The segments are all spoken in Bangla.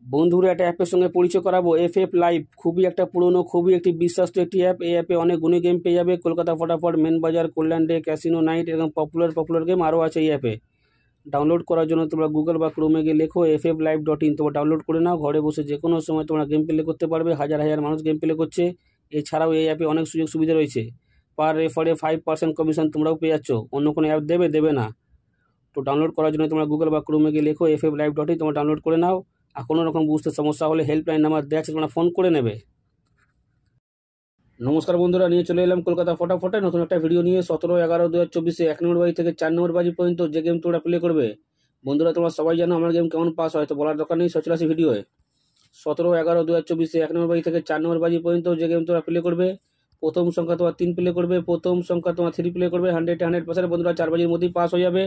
বন্ধুরা, একটা অ্যাপের সঙ্গে পরিচয় করাবো। এফএফ লাইভ খুবই একটা পুরনো, খুবই একটি বিশ্বস্ত একটি অ্যাপ। এই অ্যাপে অনেক গুণী গেম পেয়ে যাবে। কলকাতা ফটাফট, মেন বাজার, কল্যাণ ডে, ক্যাসিনো নাইট এরকম পপুলার গেম আরও আছে এই অ্যাপে। ডাউনলোড করার জন্য তোমরা গুগল বা ক্রোমে গিয়ে লেখো fflive.in, তোমরা ডাউনলোড করে নাও। ঘরে বসে যে কোনো সময় তোমরা গেম প্লে করতে পারবে। হাজার হাজার মানুষ গেম প্লে করছে। এছাড়াও এই অ্যাপে অনেক সুযোগ সুবিধা রয়েছে। পার রেফারে 5% কমিশন তোমরাও পেয়ে যাচ্ছ। অন্য কোনো অ্যাপ দেবে না। তো ডাউনলোড করার জন্য তোমরা গুগল বা ক্রোমে গিয়ে লেখো fflive.in, তোমরা ডাউনলোড করে নাও। আর কোনো রকম বুঝতে সমস্যা হলে হেল্পলাইন নাম্বার দেওয়া আছে, তোমরা ফোন করে নেবে। নমস্কার বন্ধুরা, নিয়ে চলে এলাম কলকাতা ফটাফটে নতুন একটা ভিডিও নিয়ে। 17/11/2024 1 নম্বর বাজি থেকে 4 নম্বর বাজি পর্যন্ত যে গেম তোমরা প্লে করবে। বন্ধুরা, তোমরা সবাই জানো আমার গেম কেমন পাস হয়, তো বলার দরকার নেই। চলে আসি ভিডিওয়ে। 17/11/2024 1 নম্বর বাজি থেকে 4 নম্বর বাজি পর্যন্ত যে গেম তোমরা প্লে করবে। প্রথম সংখ্যা তোমার 3 প্লে করবে, প্রথম সংখ্যা তোমার 3 প্লে করবে। 100% বন্ধুরা 4 বাজির মধ্যেই পাস হয়ে যাবে।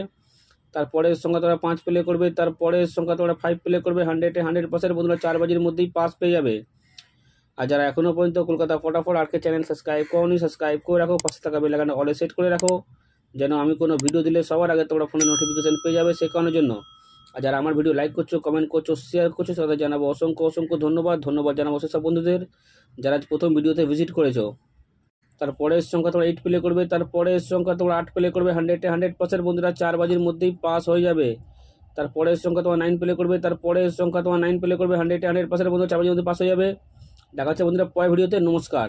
তারপরের সংখ্যা তোমরা 5 প্লে করবে, তারপরের সংখ্যা তোমরা 5 প্লে করবে। 100% বন্ধুরা 4 বাজির মধ্যেই পাস পেয়ে যাবে। আর যারা এখনো পর্যন্ত কলকাতা ফটাফট আরকে চ্যানেল সাবস্ক্রাইব করোনি, সাবস্ক্রাইব করে রাখো। পাশে থাকা বেল আইকনটা অলে সেট করে রাখো, যেন আমি কোনো ভিডিও দিলে সবার আগে তোমরা ফোনে নোটিফিকেশন পেয়ে যাবে, সে কারণের জন্য। আর যারা আমার ভিডিও লাইক করছো, কমেন্ট করছো, শেয়ার করছো, তাদের জানাবো অসংখ্য ধন্যবাদ জানাবো সেসব বন্ধুদের যারা প্রথম ভিডিওতে ভিজিট করেছো। তারপরের সংখ্যা তোমরা 8 প্লে করবে, তারপরের সংখ্যা তোমরা 8 প্লে করবে। 100% বন্ধুরা 4 বাজির মধ্যেই পাস হয়ে যাবে। তারপরের সংখ্যা তোমার 9 প্লে করবে, তারপরের সংখ্যা তোমার 9 প্লে করবে। 100% বন্ধুরা 4 বাজির মধ্যে পাস হয়ে যাবে। দেখা হচ্ছে বন্ধুরা পরের ভিডিওতে। নমস্কার।